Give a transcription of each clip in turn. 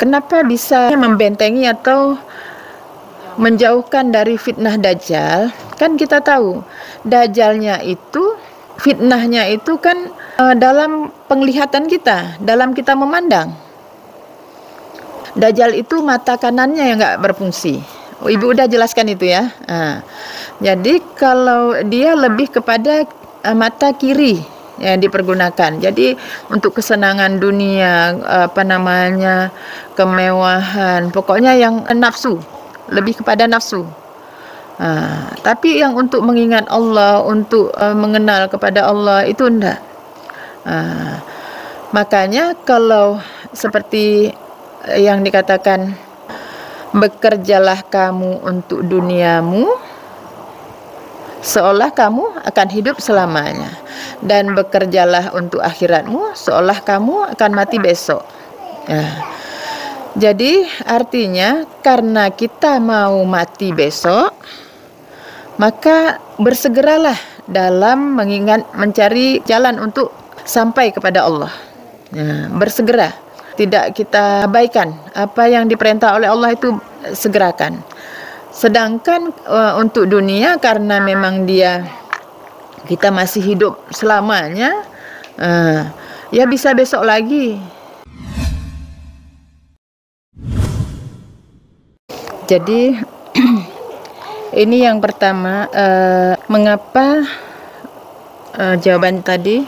Kenapa bisa membentengi atau menjauhkan dari fitnah Dajjal? Kan kita tahu Dajjalnya itu, fitnahnya itu kan dalam penglihatan kita, dalam kita memandang. Dajjal itu mata kanannya yang nggak berfungsi. Ibu udah jelaskan itu ya. Jadi kalau dia lebih kepada mata kiri yang dipergunakan. Jadi untuk kesenangan dunia, kemewahan, pokoknya yang nafsu, lebih kepada nafsu. Tapi yang untuk mengingat Allah, untuk mengenal kepada Allah itu enggak. Makanya kalau seperti yang dikatakan, bekerjalah kamu untuk duniamu seolah kamu akan hidup selamanya, dan bekerjalah untuk akhiratmu seolah kamu akan mati besok. Jadi artinya karena kita mau mati besok, maka bersegeralah dalam mencari jalan untuk sampai kepada Allah. Bersegera, tidak kita abaikan apa yang diperintah oleh Allah, itu segerakan. Sedangkan untuk dunia, karena memang kita masih hidup selamanya, ya bisa besok lagi. Jadi ini yang pertama, mengapa jawaban tadi,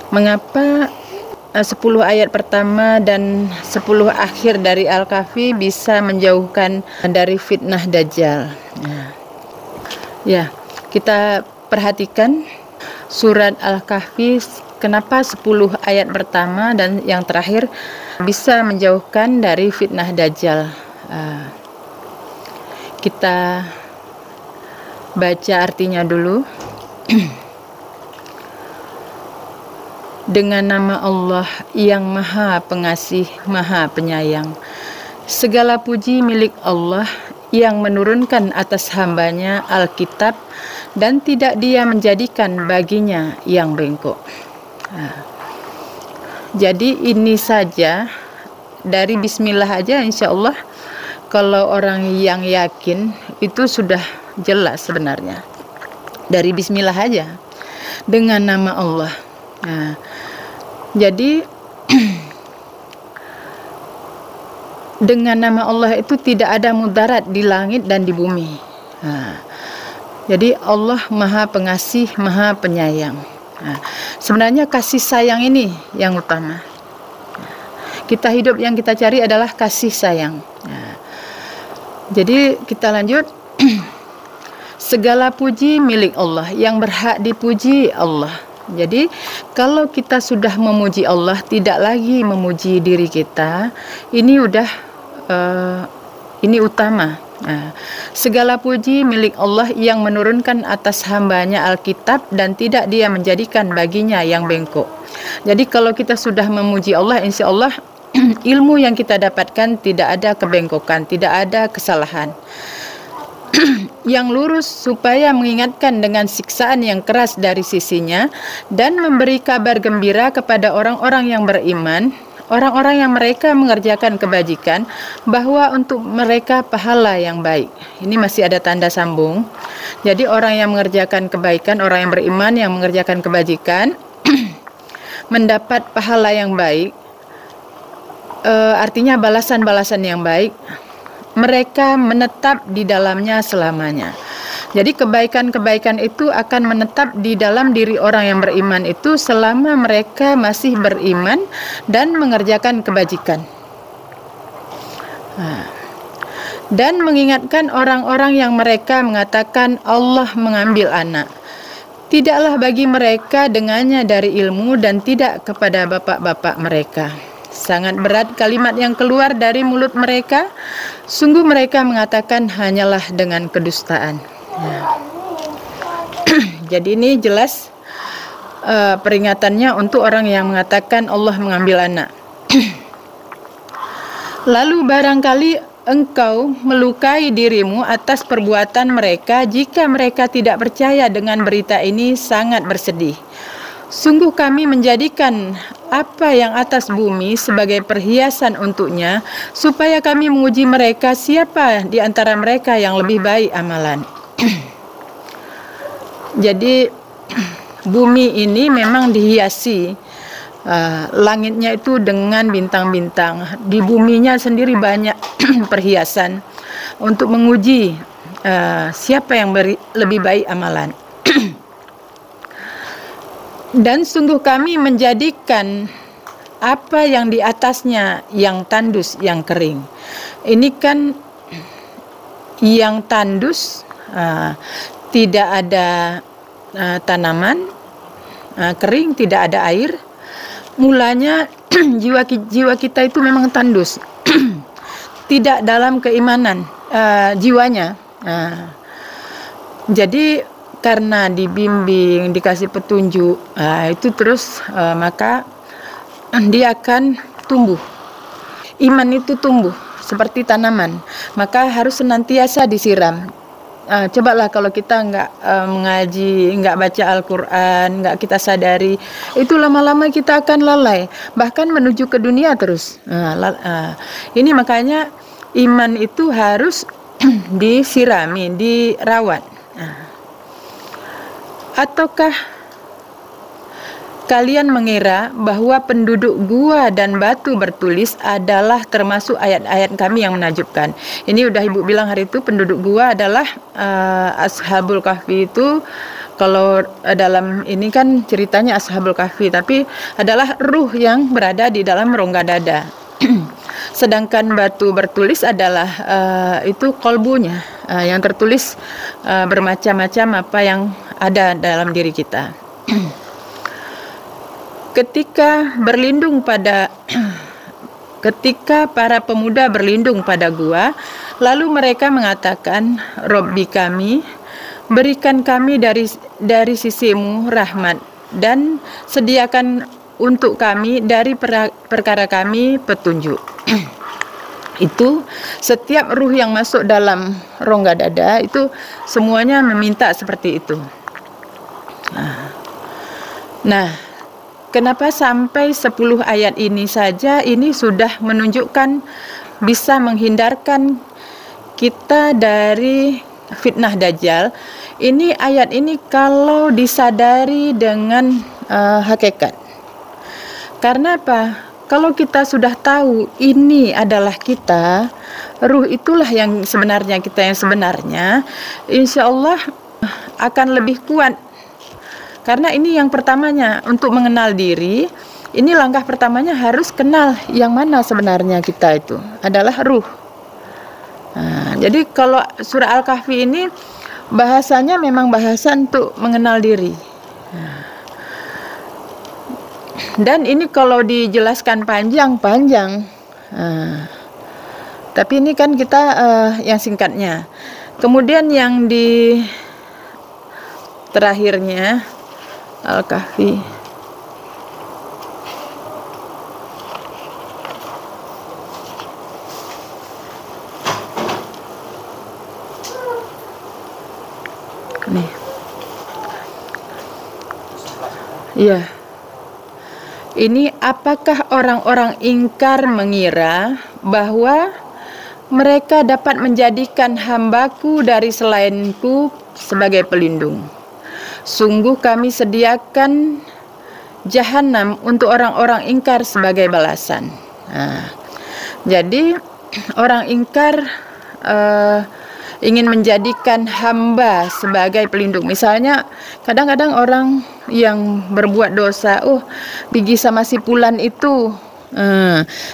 mengapa 10 ayat pertama dan 10 akhir dari Al-Kahfi bisa menjauhkan dari fitnah Dajjal. Ya, kita perhatikan surat Al-Kahfi, kenapa 10 ayat pertama dan yang terakhir bisa menjauhkan dari fitnah Dajjal. Kita baca artinya dulu. Dengan nama Allah yang Maha Pengasih, Maha Penyayang. Segala puji milik Allah yang menurunkan atas hambanya Alkitab dan tidak Dia menjadikan baginya yang bengkok. Jadi ini saja, dari bismillah aja insya Allah, kalau orang yang yakin itu sudah jelas sebenarnya. Dari bismillah aja, dengan nama Allah. Jadi dengan nama Allah itu tidak ada mudarat di langit dan di bumi. Jadi Allah Maha Pengasih, Maha Penyayang. Sebenarnya kasih sayang ini yang utama. Kita hidup yang kita cari adalah kasih sayang. Jadi kita lanjut. Segala puji milik Allah, yang berhak dipuji Allah. Jadi kalau kita sudah memuji Allah, tidak lagi memuji diri kita, ini udah ini utama. Segala puji milik Allah yang menurunkan atas hambanya Alkitab dan tidak Dia menjadikan baginya yang bengkok. Jadi kalau kita sudah memuji Allah, insya Allah ilmu yang kita dapatkan tidak ada kebengkokan, tidak ada kesalahan. Yang lurus, supaya mengingatkan dengan siksaan yang keras dari sisinya dan memberi kabar gembira kepada orang-orang yang beriman, orang-orang yang mereka mengerjakan kebajikan, bahwa untuk mereka pahala yang baik. Ini masih ada tanda sambung. Jadi orang yang mengerjakan kebaikan, orang yang beriman yang mengerjakan kebajikan mendapat pahala yang baik, artinya balasan-balasan yang baik. Mereka menetap di dalamnya selamanya. Jadi kebaikan-kebaikan itu akan menetap di dalam diri orang yang beriman itu selama mereka masih beriman dan mengerjakan kebajikan. Dan mengingatkan orang-orang yang mereka mengatakan Allah mengambil anak. Tidaklah bagi mereka dengannya dari ilmu dan tidak kepada bapak-bapak mereka. Sangat berat kalimat yang keluar dari mulut mereka. Sungguh mereka mengatakan hanyalah dengan kedustaan. Jadi ini jelas peringatannya untuk orang yang mengatakan Allah mengambil anak. Lalu barangkali engkau melukai dirimu atas perbuatan mereka jika mereka tidak percaya dengan berita ini, sangat bersedih. Sungguh kami menjadikan apa yang atas bumi sebagai perhiasan untuknya, supaya kami menguji mereka siapa di antara mereka yang lebih baik amalan. Jadi bumi ini memang dihiasi, langitnya itu dengan bintang-bintang. Di buminya sendiri banyak perhiasan untuk menguji siapa yang lebih baik amalan. Dan sungguh kami menjadikan apa yang di atasnya yang tandus, yang kering. Ini kan yang tandus, tidak ada tanaman, kering, tidak ada air. Mulanya jiwa kita itu memang tandus, tidak dalam keimanan jiwanya. Jadi karena dibimbing, dikasih petunjuk, itu terus maka dia akan tumbuh. Iman itu tumbuh seperti tanaman, maka harus senantiasa disiram. Cobalah kalau kita nggak mengaji, nggak baca Al-Quran, nggak kita sadari, itu lama-lama kita akan lalai, bahkan menuju ke dunia terus. Ini makanya iman itu harus disirami, dirawat. Ataukah kalian mengira bahwa penduduk gua dan batu bertulis adalah termasuk ayat-ayat kami yang menakjubkan? Ini udah Ibu bilang hari itu, penduduk gua adalah Ashabul Kahfi itu. Kalau dalam ini kan ceritanya Ashabul Kahfi, tapi adalah ruh yang berada di dalam rongga dada. Sedangkan batu bertulis adalah itu kolbunya, yang tertulis bermacam-macam apa yang ada dalam diri kita. Ketika para pemuda berlindung pada gua, lalu mereka mengatakan, Robbi kami, berikan kami dari sisimu rahmat, dan sediakan untuk kami dari perkara kami petunjuk. Itu setiap ruh yang masuk dalam rongga dada itu semuanya meminta seperti itu. Nah, kenapa sampai 10 ayat ini saja ini sudah menunjukkan bisa menghindarkan kita dari fitnah Dajjal. Ini ayat ini kalau disadari dengan hakikat. Karena apa? Kalau kita sudah tahu ini adalah kita, ruh itulah yang sebenarnya kita yang sebenarnya, insya Allah akan lebih kuat. Karena ini yang pertamanya untuk mengenal diri, ini langkah pertamanya harus kenal yang mana sebenarnya kita itu adalah ruh. Jadi kalau surah Al-Kahfi ini bahasanya memang bahasa untuk mengenal diri. Dan ini kalau dijelaskan panjang-panjang, tapi ini kan kita yang singkatnya. Kemudian yang di terakhirnya Al-Kahfi. Nih. Iya. Ini apakah orang-orang ingkar mengira bahwa mereka dapat menjadikan hambaku dari selainku sebagai pelindung? Sungguh kami sediakan jahanam untuk orang-orang ingkar sebagai balasan. Jadi orang ingkar ingin menjadikan hamba sebagai pelindung. Misalnya kadang-kadang orang yang berbuat dosa, pergi sama si Fulan itu,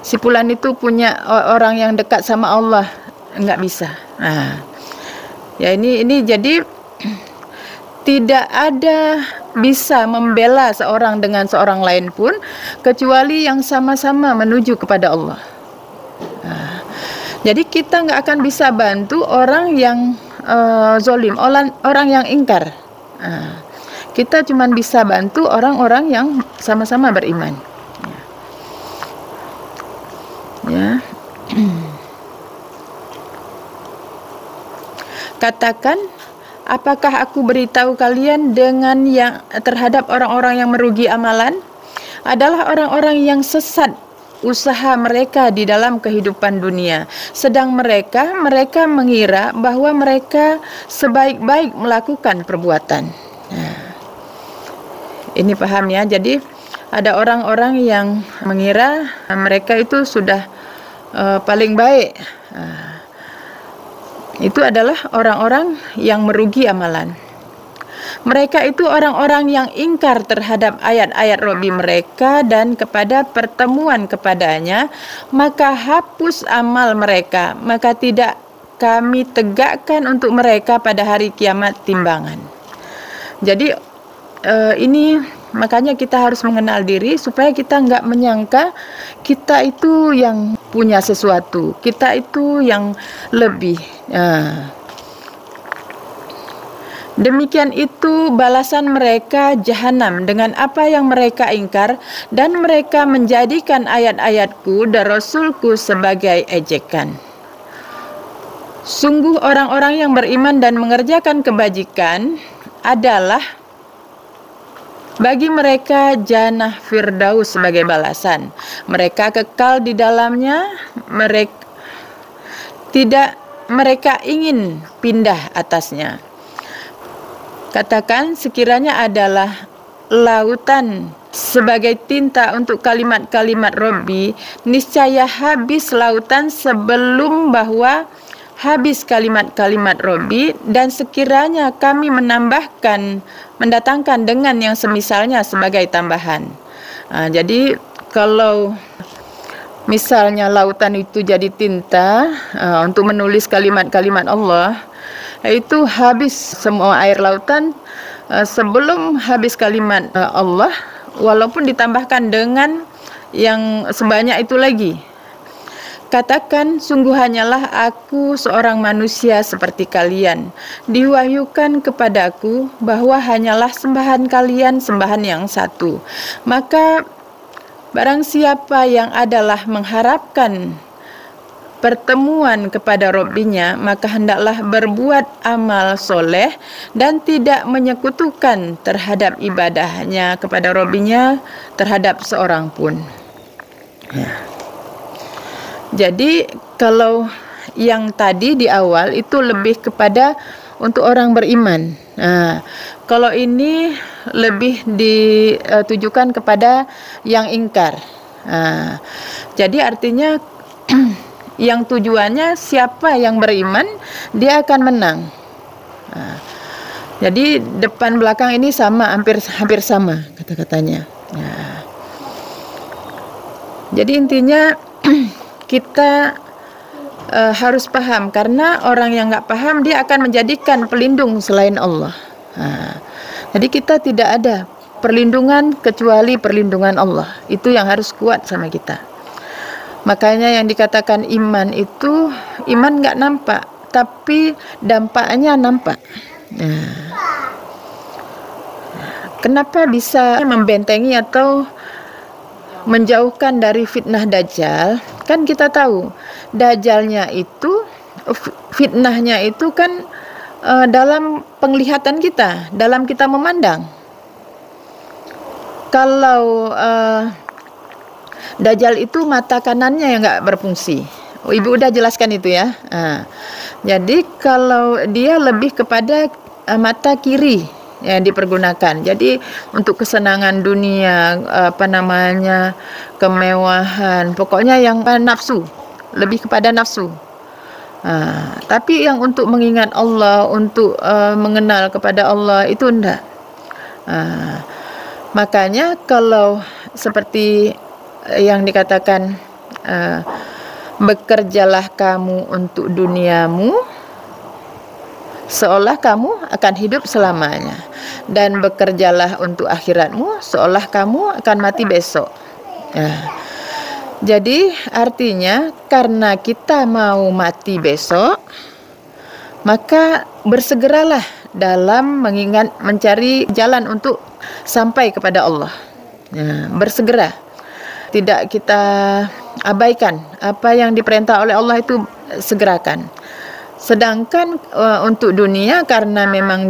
si Fulan itu punya orang yang dekat sama Allah, enggak bisa. Ya ini jadi tidak ada bisa membela seorang dengan seorang lain pun kecuali yang sama-sama menuju kepada Allah. Jadi kita nggak akan bisa bantu orang yang zolim, orang yang ingkar. Kita cuma bisa bantu orang-orang yang sama-sama beriman. Ya. Katakan, apakah aku beritahu kalian dengan yang terhadap orang-orang yang merugi amalan? Adalah orang-orang yang sesat usaha mereka di dalam kehidupan dunia. Sedang mereka mengira bahwa mereka sebaik-baik melakukan perbuatan. Nah, ini paham ya. Jadi ada orang-orang yang mengira mereka itu sudah paling baik. Itu adalah orang-orang yang merugi amalan. Mereka itu orang-orang yang ingkar terhadap ayat-ayat Rabbi mereka dan kepada pertemuan kepadanya, maka hapus amal mereka, maka tidak kami tegakkan untuk mereka pada hari kiamat timbangan. Jadi ini makanya kita harus mengenal diri supaya kita nggak menyangka kita itu yang punya sesuatu, kita itu yang lebih. Demikian itu balasan mereka jahanam dengan apa yang mereka ingkar, dan mereka menjadikan ayat-ayatku dan Rasulku sebagai ejekan. Sungguh orang-orang yang beriman dan mengerjakan kebajikan adalah bagi mereka jannah firdaus sebagai balasan. Mereka kekal di dalamnya, mereka ingin pindah atasnya. Katakan sekiranya adalah lautan sebagai tinta untuk kalimat-kalimat Rabbi, niscaya habis lautan sebelum bahwa habis kalimat-kalimat Rabbi, dan sekiranya kami mendatangkan dengan yang semisalnya sebagai tambahan. Jadi kalau misalnya lautan itu jadi tinta untuk menulis kalimat-kalimat Allah, itu habis semua air lautan sebelum habis kalimat Allah, walaupun ditambahkan dengan yang sebanyak itu lagi. Katakan, sungguh hanyalah aku seorang manusia seperti kalian. Diwahyukan kepadaku bahwa hanyalah sembahan kalian sembahan yang satu. Maka barang siapa yang adalah mengharapkan pertemuan kepada Rabbinya, maka hendaklah berbuat amal soleh dan tidak menyekutukan terhadap ibadahnya kepada Rabbinya terhadap seorang pun. Jadi kalau yang tadi di awal itu lebih kepada untuk orang beriman. Kalau ini lebih ditujukan kepada yang ingkar. Jadi artinya yang tujuannya siapa yang beriman, dia akan menang. Jadi depan belakang ini sama, hampir sama kata-katanya. Jadi intinya kita harus paham, karena orang yang nggak paham dia akan menjadikan pelindung selain Allah. Jadi kita tidak ada perlindungan kecuali perlindungan Allah. Itu yang harus kuat sama kita. Makanya yang dikatakan iman itu, iman nggak nampak, tapi dampaknya nampak. Kenapa bisa membentengi atau menjauhkan dari fitnah Dajjal? Kan kita tahu Dajjalnya itu, fitnahnya itu kan dalam penglihatan kita, dalam kita memandang. Kalau Dajjal itu mata kanannya yang nggak berfungsi. Ibu udah jelaskan itu ya. Jadi kalau dia lebih kepada mata kiri yang dipergunakan. Jadi untuk kesenangan dunia, kemewahan, pokoknya yang nafsu, lebih kepada nafsu. Tapi yang untuk mengingat Allah, untuk mengenal kepada Allah itu enggak. Makanya kalau seperti yang dikatakan bekerjalah kamu untuk duniamu seolah kamu akan hidup selamanya, dan bekerjalah untuk akhiratmu seolah kamu akan mati besok. Jadi artinya karena kita mau mati besok, maka bersegeralah dalam mencari jalan untuk sampai kepada Allah. Bersegera. Tidak kita abaikan apa yang diperintah oleh Allah, itu segerakan. Sedangkan untuk dunia, karena memang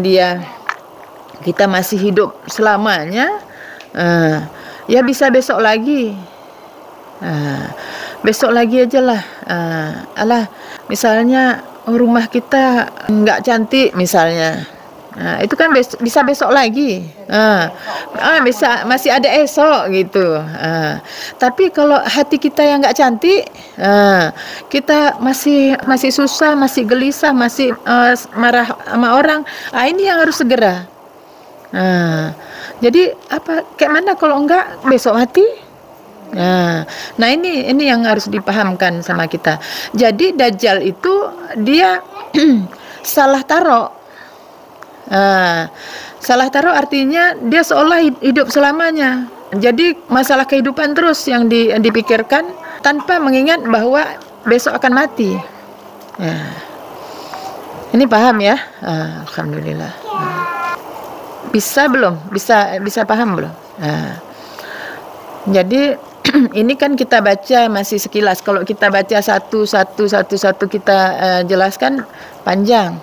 kita masih hidup selamanya, ya bisa besok lagi. Besok lagi aja lah. Misalnya rumah kita nggak cantik misalnya. Itu kan bisa besok lagi. Bisa, masih ada esok gitu. Tapi kalau hati kita yang nggak cantik, kita masih susah, masih gelisah, masih marah sama orang. Ini yang harus segera. Jadi kayak mana kalau enggak besok mati? Nah ini yang harus dipahamkan sama kita. Jadi Dajjal itu dia salah taruh. Salah taruh artinya dia seolah hidup selamanya. Jadi masalah kehidupan terus yang dipikirkan tanpa mengingat bahwa besok akan mati. Ini paham ya? Alhamdulillah. Bisa belum? Bisa paham belum? Jadi ini kan kita baca masih sekilas. Kalau kita baca satu kita jelaskan panjang.